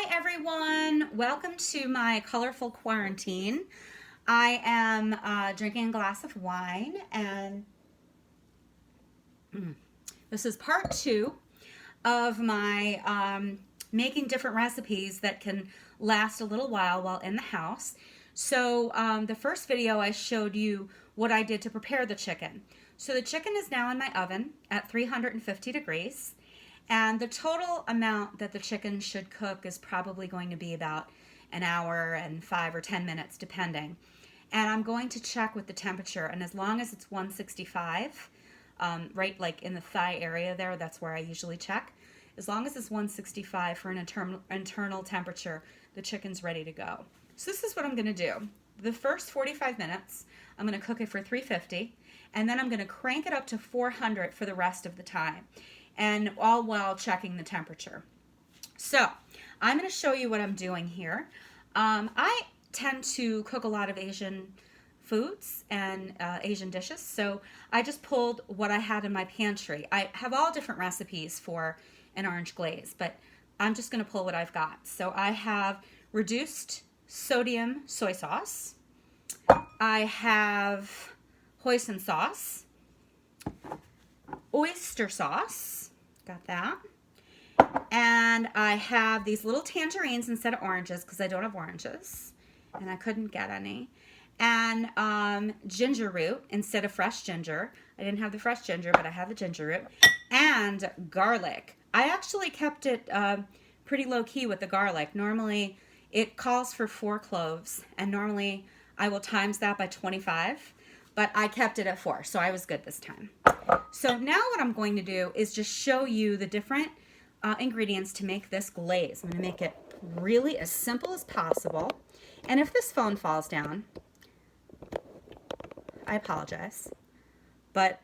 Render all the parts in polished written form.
Hi everyone, welcome to my colorful quarantine. I am drinking a glass of wine, and this is part 2 of my making different recipes that can last a little while in the house. So the first video I showed you what I did to prepare the chicken. So the chicken is now in my oven at 350 degrees. And the total amount that the chicken should cook is probably going to be about an hour and 5 or 10 minutes, depending. And I'm going to check with the temperature, and as long as it's 165, right like in the thigh area there, that's where I usually check. As long as it's 165 for an internal temperature, the chicken's ready to go. So this is what I'm going to do. The first 45 minutes, I'm going to cook it for 350, and then I'm going to crank it up to 400 for the rest of the time, and all while checking the temperature. So I'm going to show you what I'm doing here. I tend to cook a lot of Asian foods and Asian dishes, so I just pulled what I had in my pantry. I have all different recipes for an orange glaze, but I'm just going to pull what I've got. So I have reduced sodium soy sauce. I have hoisin sauce, oyster sauce, got that, and I have these little tangerines instead of oranges because I don't have oranges and I couldn't get any, and ginger root instead of fresh ginger. I didn't have the fresh ginger, but I have the ginger root, and garlic. I actually kept it pretty low-key with the garlic. Normally it calls for 4 cloves, and normally I will times that by 25, but I kept it at 4, so I was good this time. So now what I'm going to do is just show you the different ingredients to make this glaze. I'm going to make it really as simple as possible. And if this phone falls down, I apologize, but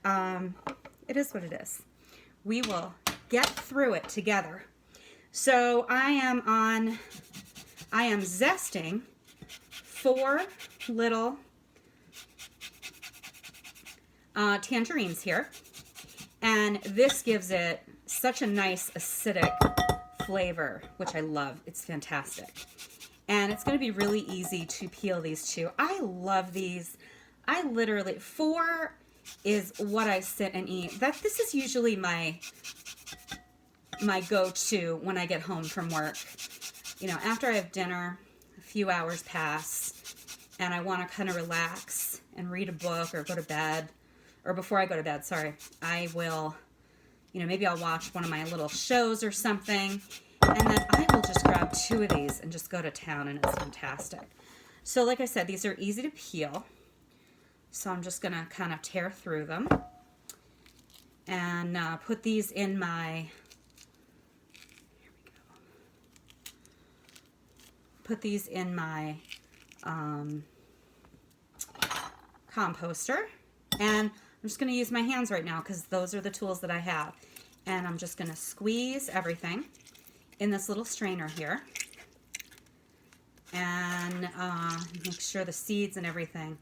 it is what it is. We will get through it together. So I am zesting 4 little tangerines here, and this gives it such a nice acidic flavor, which I love. It's fantastic, and it's going to be really easy to peel these too. I love these. I literally, 4 is what I sit and eat. This is usually my go-to when I get home from work. You know, after I have dinner, a few hours pass, and I want to kind of relax and read a book or go to bed. Or before I go to bed, sorry, I will, maybe I'll watch one of my little shows or something, and then I will just grab 2 of these and just go to town, and it's fantastic. So like I said, these are easy to peel, so I'm just going to kind of tear through them and put these in my, here we go, put these in my composter, and I'm just going to use my hands right now because those are the tools that I have. And I'm just going to squeeze everything in this little strainer here. And make sure the seeds and everything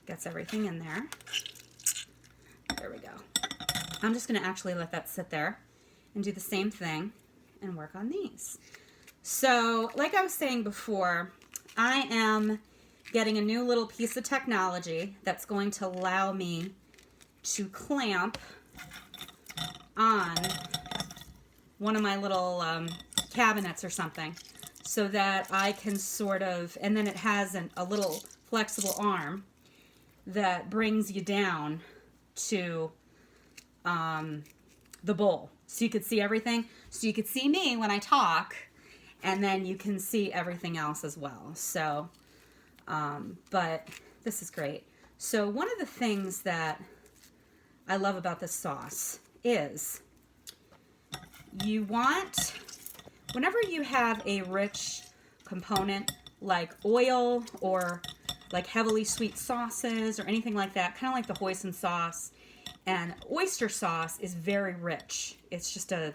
gets everything in there. There we go. I'm just going to actually let that sit there and do the same thing and work on these. So, like I was saying before, I am getting a new little piece of technology that's going to allow me to clamp on one of my little cabinets or something, so that I can sort of, and then it has a little flexible arm that brings you down to the bowl, so you could see everything. So you could see me when I talk, and then you can see everything else as well. So but this is great. So one of the things that I love about this sauce is you want, whenever you have a rich component like oil or like heavily sweet sauces or anything like that, kind of like the hoisin sauce, and oyster sauce is very rich. It's just a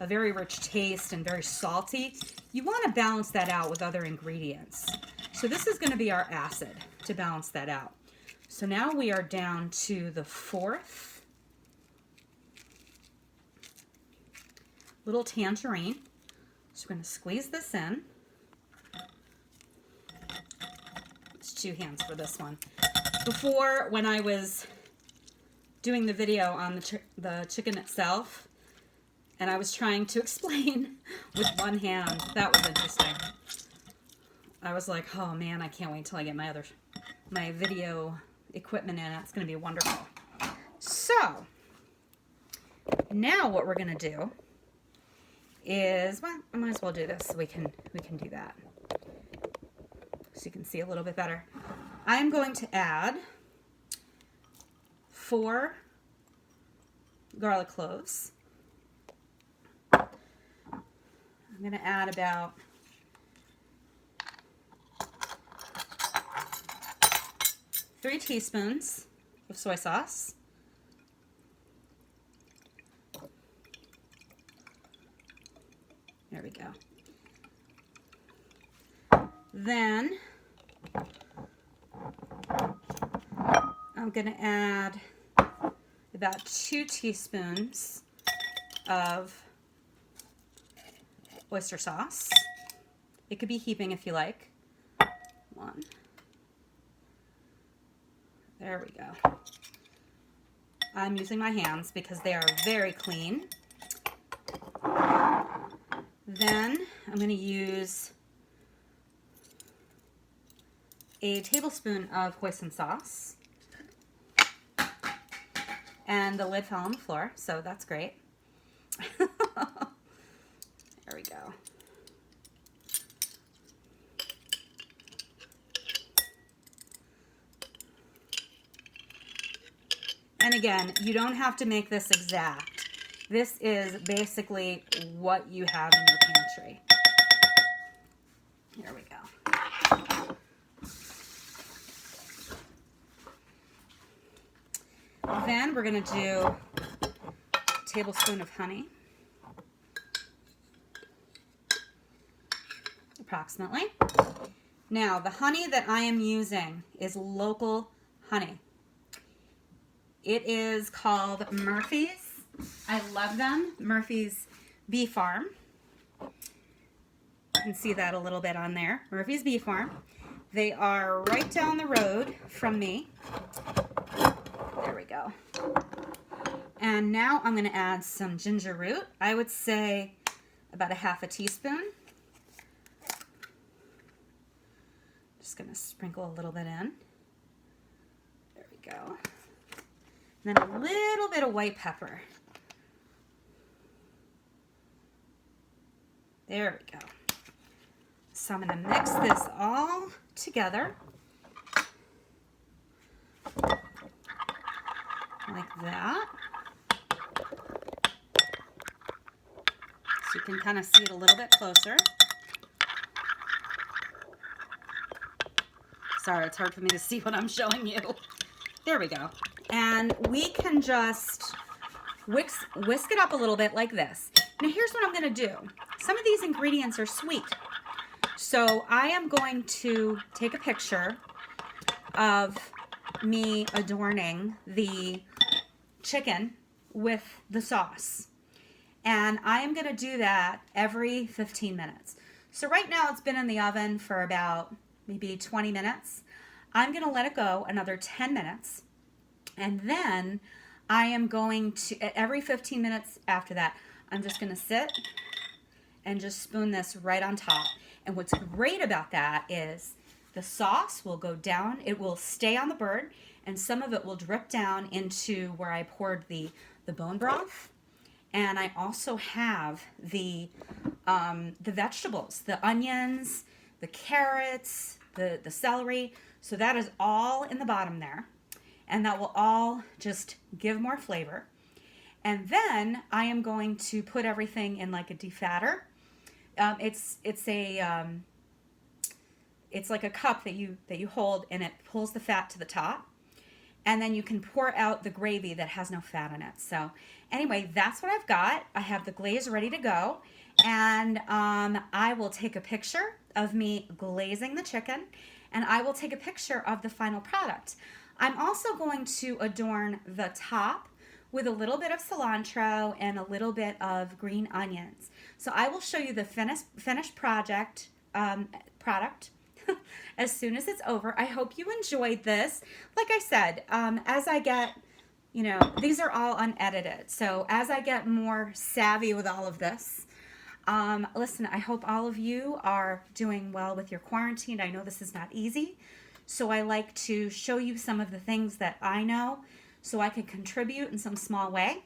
very rich taste and very salty. You want to balance that out with other ingredients. So this is going to be our acid to balance that out. So now we are down to the 4th little tangerine. So we're going to squeeze this in. It's 2 hands for this one. Before, when I was doing the video on the chicken itself, and I was trying to explain with 1 hand, that was interesting. I was like, oh man, I can't wait till I get my video equipment in. It's going to be wonderful. So, now what we're going to do is, well, I might as well do this so we can do that. So you can see a little bit better. I am going to add 4 garlic cloves. I'm going to add about 3 teaspoons of soy sauce. There we go. Then I'm going to add about 2 teaspoons of oyster sauce. It could be heaping if you like. 1. There we go. I'm using my hands because they are very clean. Then I'm going to use a tablespoon of hoisin sauce. And the lid fell on the floor, so that's great. There we go. And again, you don't have to make this exact. This is basically what you have in your pantry. Here we go. Then we're going to do a tablespoon of honey, approximately. Now, the honey that I am using is local honey. It is called Murphy's. I love them. Murphy's Bee Farm. You can see that a little bit on there. Murphy's Bee Farm. They are right down the road from me. There we go. And now I'm going to add some ginger root. I would say about 1/2 teaspoon. Just going to sprinkle a little bit in. There we go. And then a little bit of white pepper. There we go. So I'm going to mix this all together. Like that. So you can kind of see it a little bit closer. Sorry, it's hard for me to see what I'm showing you. There we go. And we can just whisk it up a little bit like this. Now here's what I'm going to do. Some of these ingredients are sweet. So I am going to take a picture of me adorning the chicken with the sauce. And I am going to do that every 15 minutes. So right now it's been in the oven for about maybe 20 minutes. I'm going to let it go another 10 minutes. And then I am going to, every 15 minutes after that, I'm just going to sit and just spoon this right on top. And what's great about that is the sauce will go down, it will stay on the bird, and some of it will drip down into where I poured the bone broth. And I also have the vegetables, the onions, the carrots, the celery. So that is all in the bottom there. And that will all just give more flavor. And then I am going to put everything in like a defatter. It's like a cup that you hold, and it pulls the fat to the top. And then you can pour out the gravy that has no fat in it. So anyway, that's what I've got. I have the glaze ready to go. And I will take a picture of me glazing the chicken, and I will take a picture of the final product. I'm also going to adorn the top with a little bit of cilantro and a little bit of green onions. So I will show you the finished product as soon as it's over. I hope you enjoyed this. Like I said, as I get, these are all unedited. So as I get more savvy with all of this, listen, I hope all of you are doing well with your quarantine. I know this is not easy. So I like to show you some of the things that I know so I can contribute in some small way.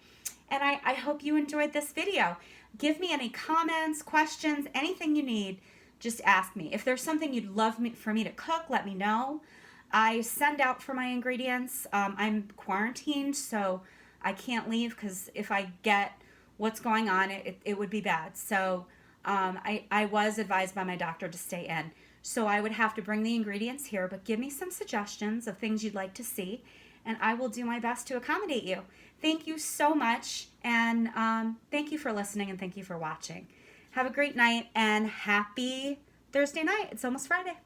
And I hope you enjoyed this video. Give me any comments, questions, anything you need. Just ask me. If there's something you'd love for me to cook, let me know. I send out for my ingredients. I'm quarantined, so I can't leave because if I get what's going on, it would be bad. So I was advised by my doctor to stay in. So I would have to bring the ingredients here, but give me some suggestions of things you'd like to see, and I will do my best to accommodate you. Thank you so much, and thank you for listening, and thank you for watching. Have a great night, and happy Thursday night. It's almost Friday.